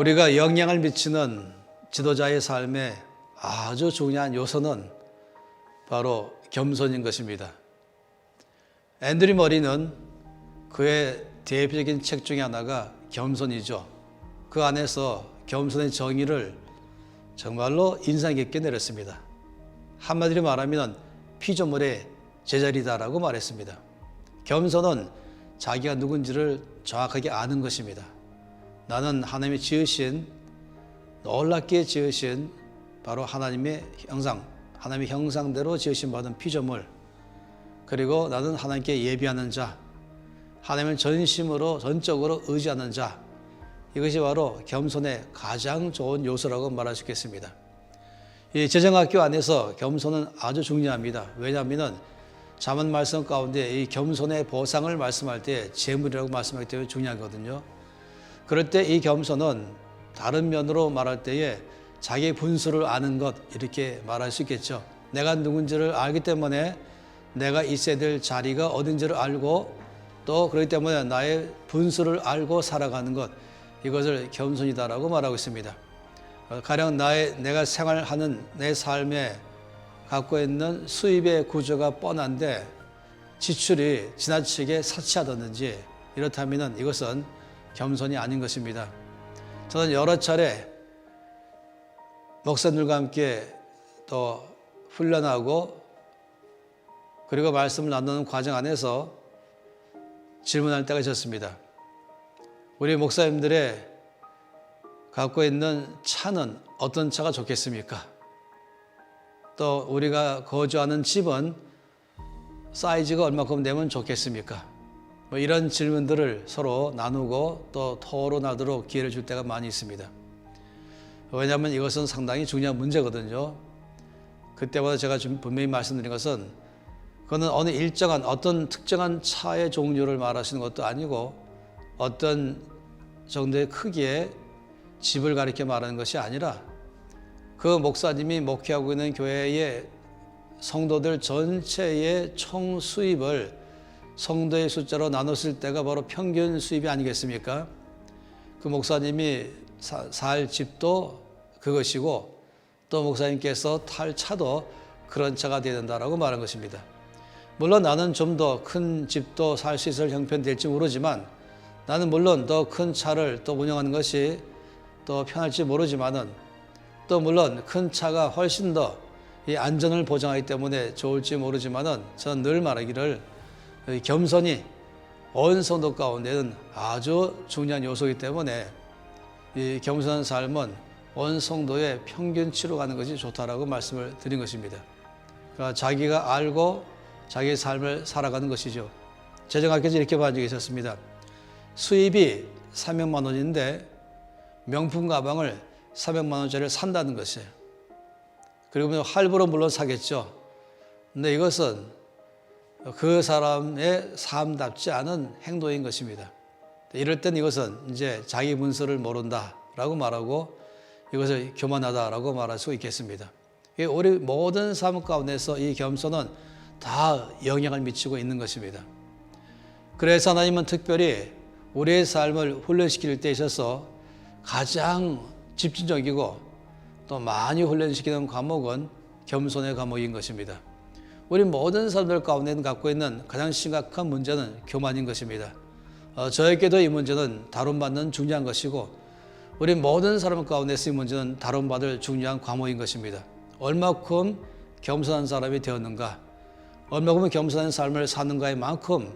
우리가 영향을 미치는 지도자의 삶에 아주 중요한 요소는 바로 겸손인 것입니다. 앤드류 머리는 그의 대표적인 책 중에 하나가 겸손이죠. 그 안에서 겸손의 정의를 정말로 인상 깊게 내렸습니다. 한마디로 말하면 피조물의 제자리다라고 말했습니다. 겸손은 자기가 누군지를 정확하게 아는 것입니다. 나는 하나님이 지으신, 놀랍게 지으신 바로 하나님의 형상, 하나님의 형상대로 지으신 받은 피조물, 그리고 나는 하나님께 예비하는 자, 하나님을 전심으로 전적으로 의지하는 자, 이것이 바로 겸손의 가장 좋은 요소라고 말할 수 있겠습니다. 이 재정학교 안에서 겸손은 아주 중요합니다. 왜냐하면 잠언 말씀 가운데 이 겸손의 보상을 말씀할 때 재물이라고 말씀하기 때문에 중요하거든요. 그럴 때 이 겸손은 다른 면으로 말할 때에 자기의 분수를 아는 것, 이렇게 말할 수 있겠죠. 내가 누군지를 알기 때문에 내가 있어야 될 자리가 어딘지를 알고, 또 그렇기 때문에 나의 분수를 알고 살아가는 것, 이것을 겸손이다라고 말하고 있습니다. 가령 내가 생활하는 내 삶에 갖고 있는 수입의 구조가 뻔한데 지출이 지나치게 사치하다든지 이렇다면 이것은 겸손이 아닌 것입니다. 저는 여러 차례 목사님들과 함께 또 훈련하고 그리고 말씀을 나누는 과정 안에서 질문할 때가 있었습니다. 우리 목사님들의 갖고 있는 차는 어떤 차가 좋겠습니까? 또 우리가 거주하는 집은 사이즈가 얼마큼 되면 좋겠습니까? 이런 질문들을 서로 나누고 또 토론하도록 기회를 줄 때가 많이 있습니다. 왜냐하면 이것은 상당히 중요한 문제거든요. 그때마다 제가 분명히 말씀드린 것은 그거는 어느 일정한 어떤 특정한 차의 종류를 말하시는 것도 아니고 어떤 정도의 크기의 집을 가리켜 말하는 것이 아니라 그 목사님이 목회하고 있는 교회의 성도들 전체의 총 수입을 성도의 숫자로 나눴을 때가 바로 평균 수입이 아니겠습니까? 그 목사님이 살 집도 그것이고 또 목사님께서 탈 차도 그런 차가 되어야 된다라고 말한 것입니다. 물론 나는 좀 더 큰 집도 살 수 있을 형편될지 모르지만 나는 물론 더 큰 차를 또 운영하는 것이 또 편할지 모르지만은 또 물론 큰 차가 훨씬 더 이 안전을 보장하기 때문에 좋을지 모르지만은 저는 늘 말하기를 겸손이 온 성도 가운데는 아주 중요한 요소이기 때문에 이 겸손한 삶은 온 성도의 평균치로 가는 것이 좋다라고 말씀을 드린 것입니다. 그러니까 자기가 알고 자기의 삶을 살아가는 것이죠. 재정학교에서 이렇게 본 적이 있었습니다. 수입이 300만 원인데 명품 가방을 400만 원짜리를 산다는 것이에요. 그리고 할부로 물론 사겠죠. 근데 이것은 그 사람의 삶답지 않은 행동인 것입니다. 이럴 땐 이것은 이제 자기 문서를 모른다라고 말하고 이것을 교만하다라고 말할 수 있겠습니다. 우리 모든 삶 가운데서 이 겸손은 다 영향을 미치고 있는 것입니다. 그래서 하나님은 특별히 우리의 삶을 훈련시킬 때 있어서 가장 집중적이고 또 많이 훈련시키는 과목은 겸손의 과목인 것입니다. 우리 모든 사람들 가운데 갖고 있는 가장 심각한 문제는 교만인 것입니다. 저에게도 이 문제는 다룬받는 중요한 것이고 우리 모든 사람 가운데서 이 문제는 다룬받을 중요한 과목인 것입니다. 얼마큼 겸손한 사람이 되었는가, 얼마큼 겸손한 삶을 사는가의 만큼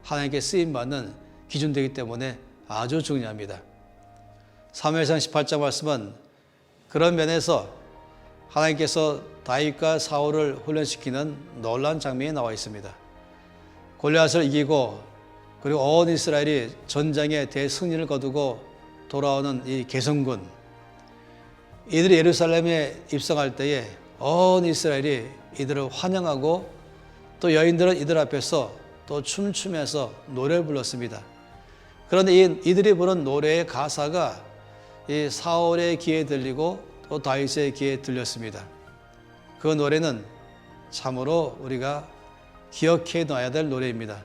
하나님께 쓰임받는 기준되기 때문에 아주 중요합니다. 사무엘상 18장 말씀은 그런 면에서 하나님께서 다윗과 사울을 훈련시키는 놀라운 장면이 나와 있습니다. 골리앗을 이기고 그리고 온 이스라엘이 전장에 대승리를 거두고 돌아오는 이 개성군, 이들이 예루살렘에 입성할 때에 온 이스라엘이 이들을 환영하고 또 여인들은 이들 앞에서 또 춤추면서 노래를 불렀습니다. 그런데 이들이 부른 노래의 가사가 이 사울의 귀에 들리고 또 다윗의 귀에 들렸습니다. 그 노래는 참으로 우리가 기억해 놔야 될 노래입니다.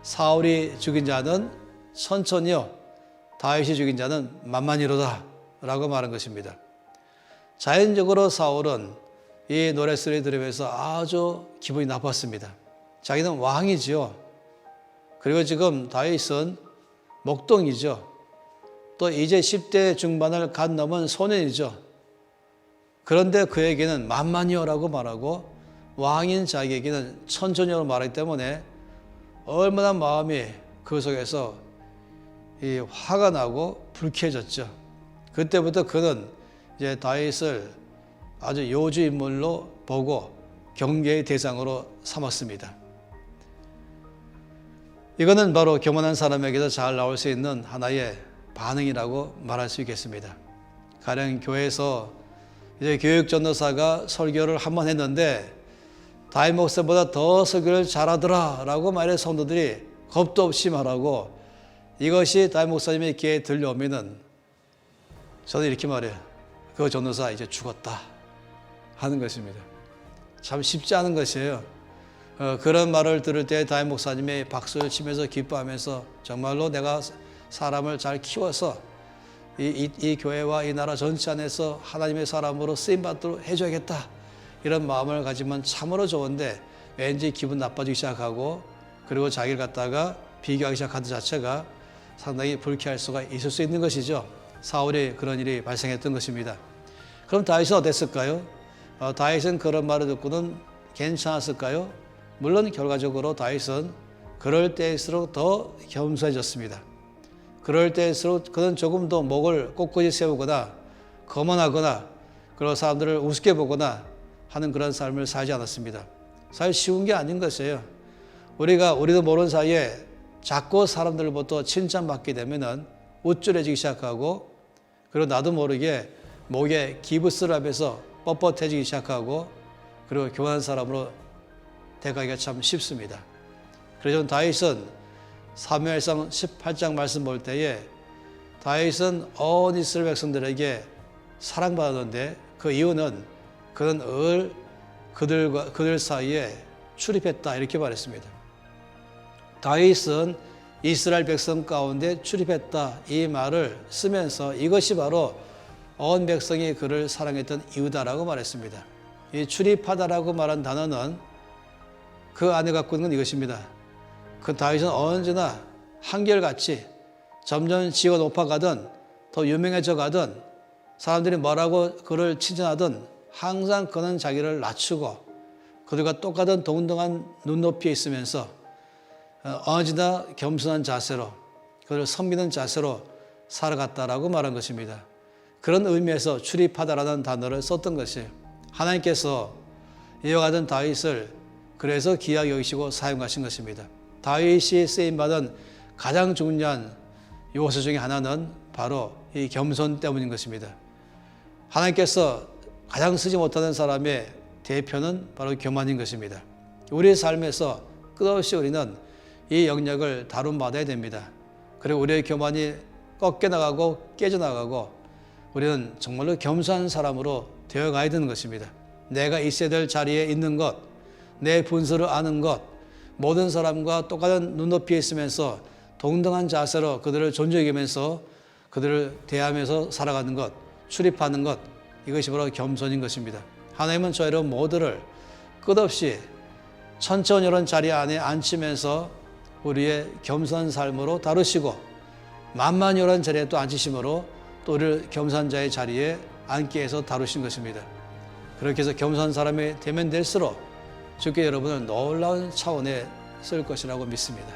사울이 죽인 자는 천천히요, 다윗이 죽인 자는 만만히로다 라고 말한 것입니다. 자연적으로 사울은 이 노랫소리 들으면서 아주 기분이 나빴습니다. 자기는 왕이지요. 그리고 지금 다윗은 목동이죠. 또 이제 10대 중반을 갓 넘은 소년이죠. 그런데 그에게는 만만이여라고 말하고 왕인 자기에게는 천천히라고 말하기 때문에 얼마나 마음이 그 속에서 이 화가 나고 불쾌해졌죠. 그때부터 그는 이제 다윗을 아주 요주 인물로 보고 경계의 대상으로 삼았습니다. 이거는 바로 교만한 사람에게서 잘 나올 수 있는 하나의 반응이라고 말할 수 있겠습니다. 가령 교회에서 이제 교육 전도사가 설교를 한 번 했는데 다윗 목사보다 더 설교를 잘하더라라고 말해 성도들이 겁도 없이 말하고 이것이 다윗 목사님의 귀에 들려오면은 저는 이렇게 말해요. 그 전도사 이제 죽었다 하는 것입니다. 참 쉽지 않은 것이에요. 그런 말을 들을 때 다윗 목사님이 박수를 치면서 기뻐하면서 정말로 내가 사람을 잘 키워서 이 교회와 이 나라 전체 안에서 하나님의 사람으로 쓰임받도록 해줘야겠다 이런 마음을 가지면 참으로 좋은데 왠지 기분 나빠지기 시작하고 그리고 자기를 갖다가 비교하기 시작하는 자체가 상당히 불쾌할 수가 있을 수 있는 것이죠. 사울이 그런 일이 발생했던 것입니다. 그럼 다윗은 어땠을까요? 다윗은 그런 말을 듣고는 괜찮았을까요? 물론 결과적으로 다윗은 그럴 때일수록 더 겸손해졌습니다. 그럴 때일수록 그는 조금 더 목을 꼿꼿이 세우거나 거만하거나 그런 사람들을 우습게 보거나 하는 그런 삶을 살지 않았습니다. 사실 쉬운 게 아닌 것이에요. 우리도 모르는 사이에 자꾸 사람들로부터 칭찬받게 되면은 우쭐해지기 시작하고 그리고 나도 모르게 목에 기부스를 하면서 뻣뻣해지기 시작하고 그리고 교만한 사람으로 돼가기가 참 쉽습니다. 그래서 다윗은 사무엘상 18장 말씀 볼 때에 다윗은 온 이스라엘 백성들에게 사랑받았는데 그 이유는 그는 늘 그들 사이에 출입했다 이렇게 말했습니다. 다윗은 이스라엘 백성 가운데 출입했다 이 말을 쓰면서 이것이 바로 온 백성이 그를 사랑했던 이유다라고 말했습니다. 이 출입하다라고 말한 단어는 그 안에 갖고 있는 건 이것입니다. 그 다윗은 언제나 한결같이 점점 지위가 높아가든 더 유명해져 가든 사람들이 뭐라고 그를 칭찬하든 항상 그는 자기를 낮추고 그들과 똑같은 동등한 눈높이에 있으면서 언제나 겸손한 자세로 그를 섬기는 자세로 살아갔다라고 말한 것입니다. 그런 의미에서 출입하다라는 단어를 썼던 것이에요. 하나님께서 이와 같은 다윗을 그래서 귀하게 여기시고 사용하신 것입니다. 다윗이 쓰임받은 가장 중요한 요소 중에 하나는 바로 이 겸손 때문인 것입니다. 하나님께서 가장 쓰지 못하는 사람의 대표는 바로 교만인 것입니다. 우리의 삶에서 끝없이 우리는 이 영역을 다룬받아야 됩니다. 그리고 우리의 교만이 꺾여나가고 깨져나가고 우리는 정말로 겸손한 사람으로 되어가야 되는 것입니다. 내가 있어야 될 자리에 있는 것, 내 분수를 아는 것, 모든 사람과 똑같은 눈높이에 있으면서 동등한 자세로 그들을 존중하면서 그들을 대하면서 살아가는 것, 출입하는 것, 이것이 바로 겸손인 것입니다. 하나님은 저희 여러분 모두를 끝없이 천천히 이런 자리 안에 앉히면서 우리의 겸손한 삶으로 다루시고 만만히 이런 자리에 또 앉히심으로 또 우리를 겸손한 자의 자리에 앉게 해서 다루신 것입니다. 그렇게 해서 겸손한 사람이 되면 될수록 주께 여러분을 놀라운 차원에 쓸 것이라고 믿습니다.